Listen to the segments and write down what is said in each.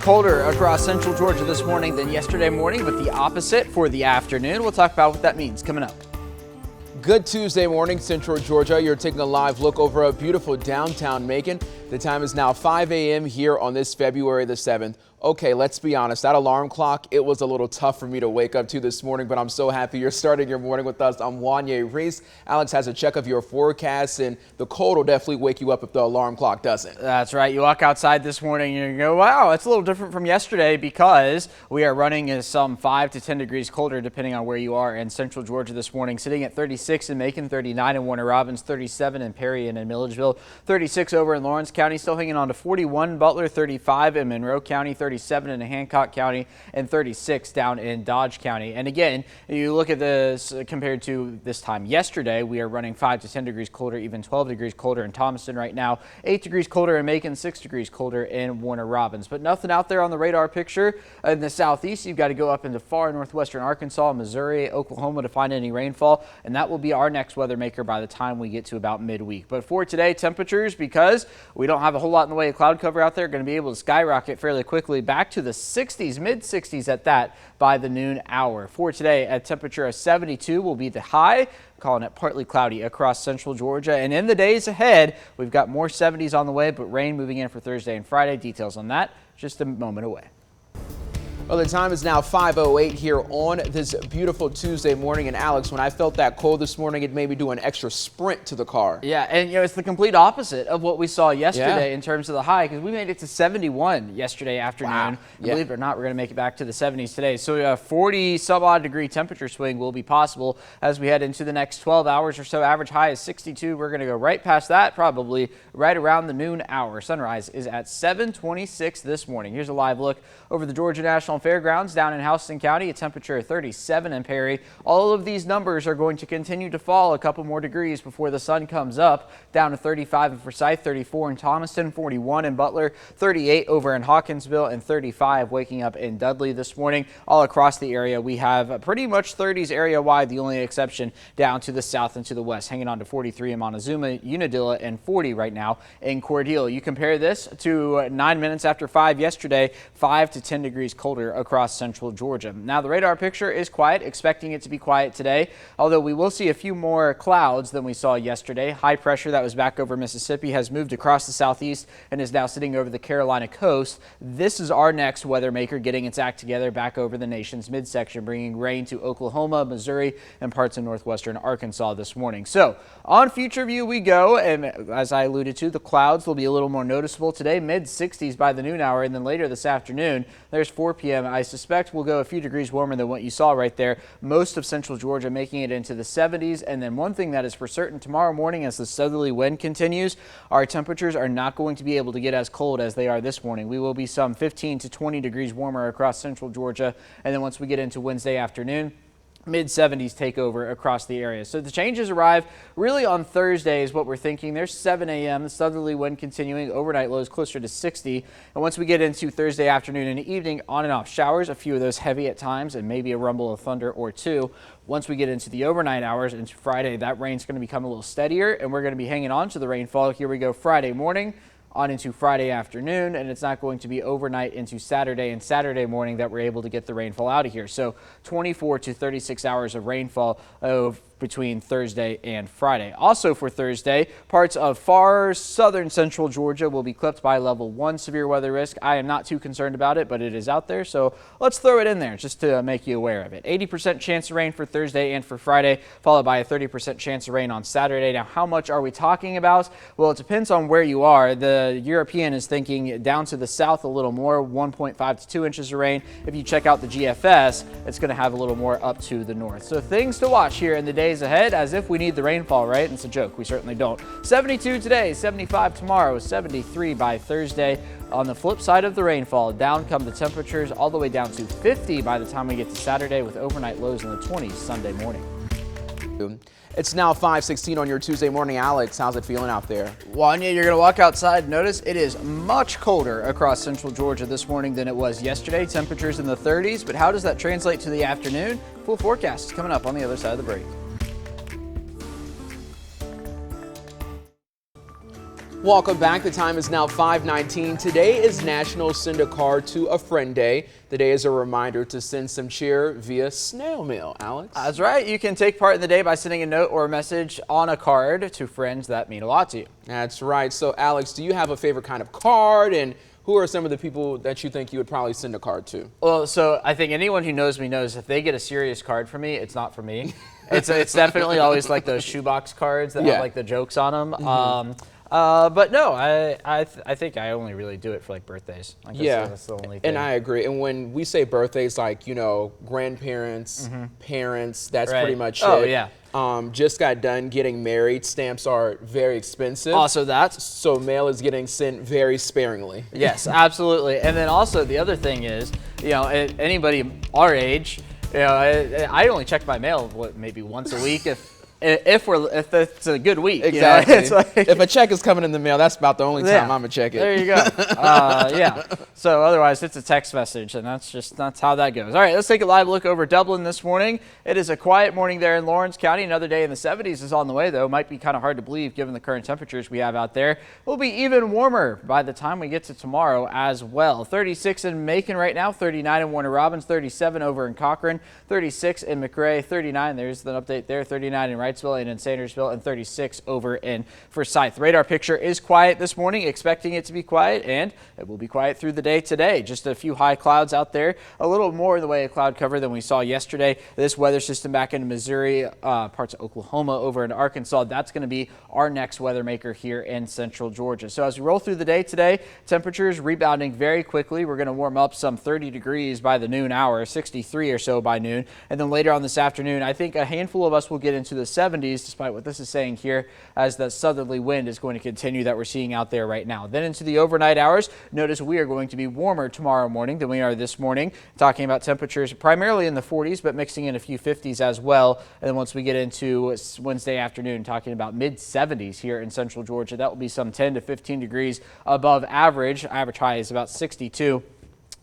Colder across central Georgia this morning than yesterday morning, but the opposite for the afternoon. We'll talk about what that means coming up. Good Tuesday morning, Central Georgia. You're taking a live look over a beautiful downtown Macon. The time is now 5 a.m. here on this February the 7th. Okay, let's be honest, that alarm clock, it was a little tough for me to wake up to this morning, but I'm so happy you're starting your morning with us. I'm Wanye Reese. Alex has a check of your forecast, and the cold will definitely wake you up if the alarm clock doesn't. That's right. You walk outside this morning and you go, wow, it's a little different from yesterday because we are running as some 5 to 10 degrees colder depending on where you are in central Georgia this morning, sitting at 36 in Macon, 39 in Warner Robins, 37 in Perry and in Milledgeville, 36 over in Lawrence County, still hanging on to 41 in Butler, 35 in Monroe County, 37 in Hancock County, and 36 down in Dodge County. And again, you look at this compared to this time yesterday, we are running 5 to 10 degrees colder, even 12 degrees colder in Thomaston right now, 8 degrees colder in Macon, 6 degrees colder in Warner Robins. But nothing out there on the radar picture. In the southeast, you've got to go up into far northwestern Arkansas, Missouri, Oklahoma to find any rainfall, and that will be our next weather maker by the time we get to about midweek. But for today, temperatures, because we don't have a whole lot in the way of cloud cover out there, going to be able to skyrocket fairly quickly back to the 60s, mid 60s at that by the noon hour. For today, a temperature of 72 will be the high, calling it partly cloudy across central Georgia. And in the days ahead, we've got more 70s on the way, but rain moving in for Thursday and Friday. Details on that just a moment away. Well, the time is now 5:08 here on this beautiful Tuesday morning. And Alex, when I felt that cold this morning, it made me do an extra sprint to the car. Yeah, and it's the complete opposite of what we saw yesterday in terms of the high, because we made it to 71 yesterday afternoon. Wow. Believe it or not, we're going to make it back to the 70s today. So a 40 some odd degree temperature swing will be possible as we head into the next 12 hours or so. Average high is 62. We're going to go right past that, probably right around the noon hour. Sunrise is at 7:26 this morning. Here's a live look over the Georgia National Fairgrounds down in Houston County, a temperature of 37 in Perry. All of these numbers are going to continue to fall a couple more degrees before the sun comes up, down to 35 in Forsyth, 34 in Thomaston, 41 in Butler, 38 over in Hawkinsville, and 35 waking up in Dudley this morning. All across the area, we have pretty much 30s area-wide, the only exception down to the south and to the west, hanging on to 43 in Montezuma, Unadilla, and 40 right now in Cordele. You compare this to 9 minutes after 5 yesterday, 5 to 10 degrees colder across central Georgia. Now the radar picture is quiet, expecting it to be quiet today, although we will see a few more clouds than we saw yesterday. High pressure that was back over Mississippi has moved across the southeast and is now sitting over the Carolina coast. This is our next weather maker getting its act together back over the nation's midsection, bringing rain to Oklahoma, Missouri, and parts of northwestern Arkansas this morning. So on future view we go, and as I alluded to, the clouds will be a little more noticeable today, mid 60s by the noon hour, and then later this afternoon, there's 4 p.m. I suspect we'll go a few degrees warmer than what you saw right there. Most of central Georgia making it into the 70s. And then one thing that is for certain, tomorrow morning as the southerly wind continues, our temperatures are not going to be able to get as cold as they are this morning. We will be some 15 to 20 degrees warmer across central Georgia. And then once we get into Wednesday afternoon, mid 70s take over across the area. So the changes arrive really on Thursday is what we're thinking. There's 7 a.m. the southerly wind continuing, overnight lows closer to 60. And once we get into Thursday afternoon and evening, on and off showers, a few of those heavy at times, and maybe a rumble of thunder or two. Once we get into the overnight hours into Friday, that rain's going to become a little steadier, and we're going to be hanging on to the rainfall. Here we go Friday morning on into Friday afternoon, and it's not going to be overnight into Saturday and Saturday morning that we're able to get the rainfall out of here. So 24 to 36 hours of rainfall between Thursday and Friday. Also for Thursday, parts of far southern central Georgia will be clipped by level 1 severe weather risk. I am not too concerned about it, but it is out there, so let's throw it in there just to make you aware of it. 80% chance of rain for Thursday and for Friday, followed by a 30% chance of rain on Saturday. Now, how much are we talking about? Well, it depends on where you are. The European is thinking down to the south a little more, 1.5 to 2 inches of rain. If you check out the GFS, it's going to have a little more up to the north. So things to watch here in the days ahead, as if we need the rainfall, right? It's a joke. We certainly don't. 72 today, 75 tomorrow, 73 by Thursday. On the flip side of the rainfall, down come the temperatures all the way down to 50 by the time we get to Saturday, with overnight lows in the 20s Sunday morning. It's now 5:16 on your Tuesday morning. Alex, how's it feeling out there? Wanya, you're going to walk outside. Notice it is much colder across central Georgia this morning than it was yesterday. Temperatures in the 30s, but how does that translate to the afternoon? Full forecast is coming up on the other side of the break. Welcome back. The time is now 5:19. Today is National Send a Card to a Friend Day. The day is a reminder to send some cheer via snail mail. Alex? That's right. You can take part in the day by sending a note or a message on a card to friends that mean a lot to you. That's right. So, Alex, do you have a favorite kind of card, and who are some of the people that you think you would probably send a card to? Well, so I think anyone who knows me knows if they get a serious card from me, it's not for me. It's definitely always like those shoebox cards that have like the jokes on them. But no, I think I only really do it for like birthdays. Like that's the only thing. And I agree. And when we say birthdays, like, you know, grandparents, parents, that's pretty much it. Oh, yeah. Just got done getting married. Stamps are very expensive. Also that. So mail is getting sent very sparingly. Yes, absolutely. And then also the other thing is, you know, anybody our age, you know, I only check my mail, maybe once a week if it's a good week. Exactly. You know? It's like, if a check is coming in the mail, that's about the only time I'm gonna check it. There you go. Yeah. So otherwise, it's a text message, and that's how that goes. All right, let's take a live look over Dublin this morning. It is a quiet morning there in Lawrence County. Another day in the 70s is on the way, though. Might be kind of hard to believe given the current temperatures we have out there. We'll be even warmer by the time we get to tomorrow as well. 36 in Macon right now, 39 in Warner Robins, 37 over in Cochrane, 36 in McRae, 39. There's an update there. 39 in Wrightsville and in Sandersville, and 36 over in Forsyth. Radar picture is quiet this morning, expecting it to be quiet, and it will be quiet through the day today. Just a few high clouds out there, a little more in the way of cloud cover than we saw yesterday. This weather system back into Missouri, parts of Oklahoma, over into Arkansas, that's going to be our next weather maker here in central Georgia. So as we roll through the day today, temperatures rebounding very quickly. We're going to warm up some 30 degrees by the noon hour, 63 or so by noon. And then later on this afternoon, I think a handful of us will get into the 70s, despite what this is saying here, as the southerly wind is going to continue that we're seeing out there right now. Then into the overnight hours, notice we are going to be warmer tomorrow morning than we are this morning. Talking about temperatures primarily in the 40s, but mixing in a few 50s as well. And then once we get into Wednesday afternoon, talking about mid-70s here in central Georgia, that will be some 10 to 15 degrees above average. Average high is about 62.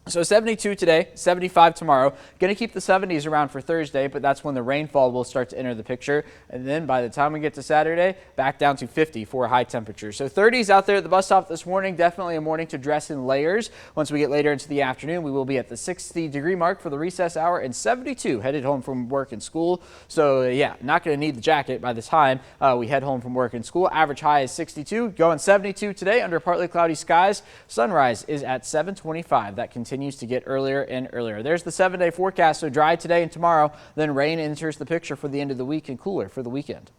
So 72 today, 75 tomorrow. Going to keep the 70s around for Thursday, but that's when the rainfall will start to enter the picture. And then by the time we get to Saturday, back down to 50 for a high temperature. So 30s out there at the bus stop this morning. Definitely a morning to dress in layers. Once we get later into the afternoon, we will be at the 60-degree mark for the recess hour, and 72 headed home from work and school. So yeah, not going to need the jacket by the time we head home from work and school. Average high is 62, going 72 today under partly cloudy skies. Sunrise is at 7:25. That continues to get earlier and earlier. There's the 7-day forecast. So dry today and tomorrow, then rain enters the picture for the end of the week and cooler for the weekend.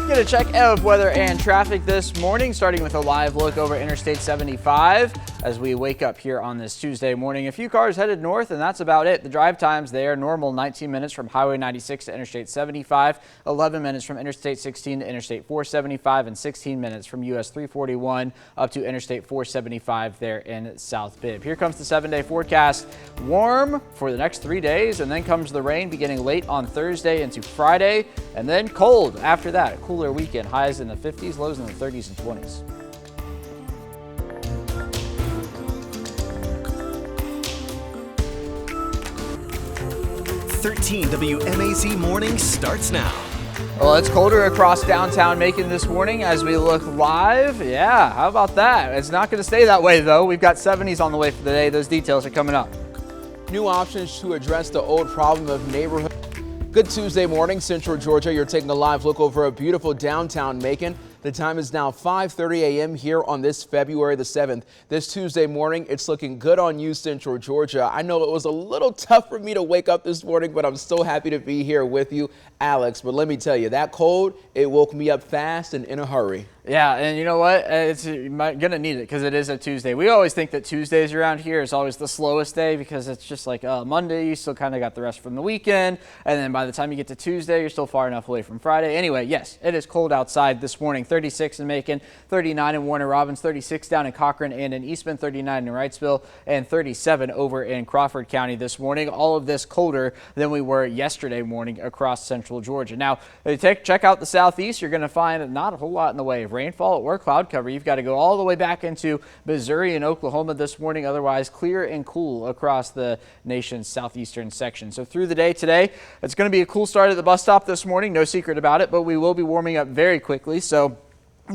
Get a check of weather and traffic this morning, starting with a live look over Interstate 75 as we wake up here on this Tuesday morning. A few cars headed north, and that's about it. The drive times there, normal 19 minutes from Highway 96 to Interstate 75, 11 minutes from Interstate 16 to Interstate 475, and 16 minutes from US 341 up to Interstate 475 there in South Bibb. Here comes the 7-day forecast. Warm for the next 3 days, and then comes the rain beginning late on Thursday into Friday, and then cold after that. Cooler weekend, highs in the 50s, lows in the 30s and 20s. .13 WMAZ Morning starts now. Well, it's colder across downtown Macon this morning as we look live. Yeah, how about that? It's not going to stay that way, though. We've got 70s on the way for the day. Those details are coming up. New options to address the old problem of neighborhood. Good Tuesday morning, Central Georgia. You're taking a live look over a beautiful downtown Macon. The time is now 5:30 a.m. here on this February the 7th. This Tuesday morning, it's looking good on you, Central Georgia. I know it was a little tough for me to wake up this morning, but I'm so happy to be here with you, Alex. But let me tell you, that cold, it woke me up fast and in a hurry. Yeah, and you know what? You're going to need it because it is a Tuesday. We always think that Tuesdays around here is always the slowest day because it's just like Monday, you still kind of got the rest from the weekend. And then by the time you get to Tuesday, you're still far enough away from Friday. Anyway, yes, it is cold outside this morning. 36 in Macon, 39 in Warner Robins, 36 down in Cochrane and in Eastman, 39 in Wrightsville, and 37 over in Crawford County this morning. All of this colder than we were yesterday morning across central Georgia. Now, check out the southeast. You're going to find not a whole lot in the way of rainfall or cloud cover. You've got to go all the way back into Missouri and Oklahoma this morning. Otherwise, clear and cool across the nation's southeastern section. So through the day today, it's going to be a cool start at the bus stop this morning. No secret about it, but we will be warming up very quickly. So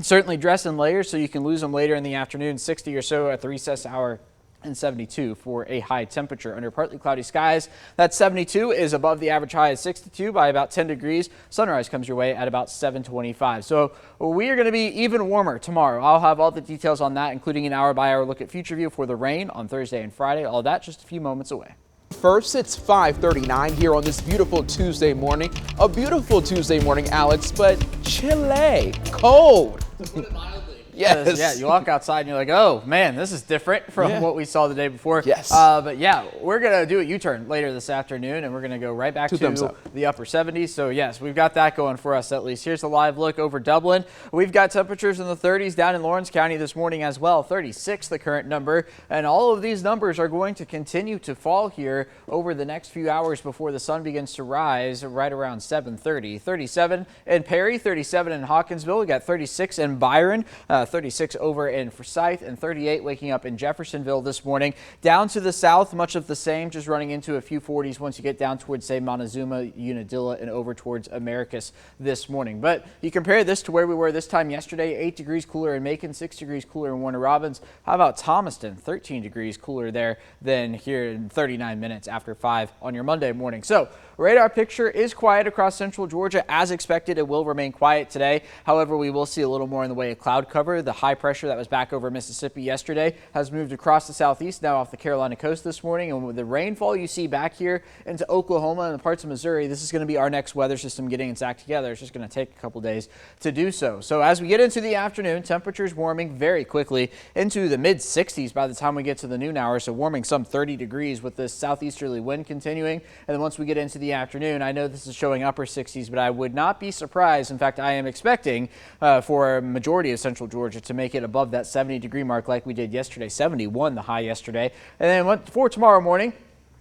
certainly dress in layers so you can lose them later in the afternoon. 60 or so at the recess hour. And 72 for a high temperature under partly cloudy skies. That 72 is above the average high of 62 by about 10 degrees. Sunrise comes your way at about 7:25. So we are going to be even warmer tomorrow. I'll have all the details on that, including an hour-by-hour look at future view for the rain on Thursday and Friday. All that just a few moments away. First, it's 5:39 here on this beautiful Tuesday morning. A beautiful Tuesday morning, Alex, but chilly, cold. Yes. Yeah, you walk outside and you're like, oh man, this is different from what we saw the day before. Yes. But yeah, we're going to do a U-turn later this afternoon and we're going to go right back to the upper 70s. So yes, we've got that going for us at least. Here's a live look over Dublin. We've got temperatures in the 30s down in Lawrence County this morning as well. 36 the current number. And all of these numbers are going to continue to fall here over the next few hours before the sun begins to rise right around 7:30. 37 in Perry, 37 in Hawkinsville. We got 36 in Byron. 36 over in Forsyth, and 38 waking up in Jeffersonville this morning. Down to the south, much of the same, just running into a few 40s once you get down towards, say, Montezuma, Unadilla, and over towards Americus this morning. But you compare this to where we were this time yesterday, 8 degrees cooler in Macon, 6 degrees cooler in Warner Robins. How about Thomaston? 13 degrees cooler there than here in 39 minutes after 5 on your Monday morning. So radar picture is quiet across central Georgia. As expected, it will remain quiet today. However, we will see a little more in the way of cloud cover. The high pressure that was back over Mississippi yesterday has moved across the southeast, now off the Carolina coast this morning. And with the rainfall you see back here into Oklahoma and the parts of Missouri, this is going to be our next weather system getting its act together. It's just going to take a couple days to do so. So as we get into the afternoon, temperatures warming very quickly into the mid 60s by the time we get to the noon hour. So warming some 30 degrees with this southeasterly wind continuing. And then once we get into the afternoon, I know this is showing upper 60s, but I would not be surprised. In fact, I am expecting for a majority of central Georgia to make it above that 70-degree mark like we did yesterday. 71 the high yesterday. And then for tomorrow morning,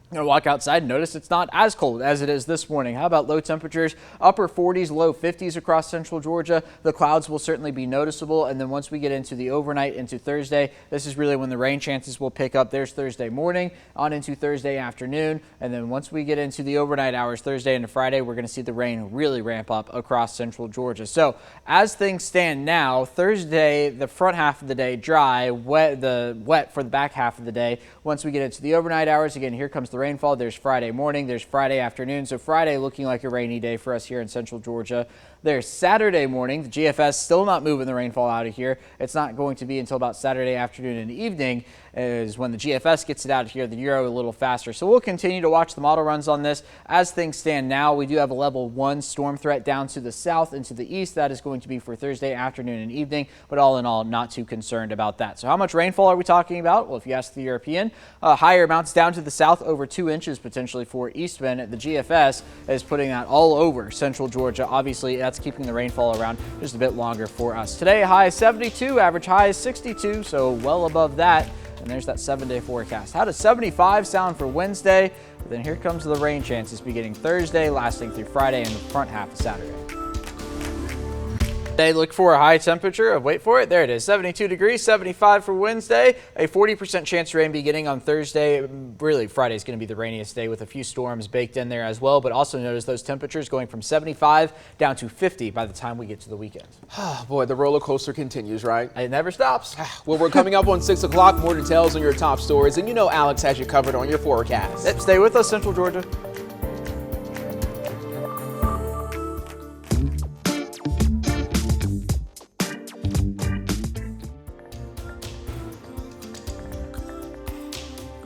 I'm going to walk outside and notice it's not as cold as it is this morning. How about low temperatures? Upper 40s, low 50s across central Georgia. The clouds will certainly be noticeable. And then once we get into the overnight into Thursday, this is really when the rain chances will pick up. There's Thursday morning on into Thursday afternoon. And then once we get into the overnight hours, Thursday into Friday, we're going to see the rain really ramp up across central Georgia. So as things stand now, Thursday, the front half of the day dry, wet for the back half of the day. Once we get into the overnight hours, again, here comes the rainfall. There's Friday morning, there's Friday afternoon. So Friday looking like a rainy day for us here in central Georgia. There's Saturday morning. The GFS still not moving the rainfall out of here. It's not going to be until about Saturday afternoon and evening is when the GFS gets it out of here, the Euro a little faster. So we'll continue to watch the model runs on this. As things stand now, we do have a level 1 storm threat down to the south and to the east. That is going to be for Thursday afternoon and evening, but all in all, not too concerned about that. So how much rainfall are we talking about? Well, if you ask the European, higher amounts down to the south, over 2 inches potentially for Eastman. The GFS is putting that all over central Georgia. Obviously, that's keeping the rainfall around just a bit longer for us. Today, high is 72, average high is 62, so well above that. And there's that 7-day forecast. How does 75 sound for Wednesday? But then here comes the rain chances beginning Thursday, lasting through Friday and the front half of Saturday. They look for a high temperature of, wait for it, there it is, 72 degrees, 75 for Wednesday, a 40% chance of rain beginning on Thursday. Really, Friday is going to be the rainiest day with a few storms baked in there as well. But also notice those temperatures going from 75 down to 50 by the time we get to the weekend. Boy, the roller coaster continues, right? It never stops. Well, we're coming up on 6 o'clock. More details on your top stories. And you know Alex has you covered on your forecast. Stay with us, Central Georgia.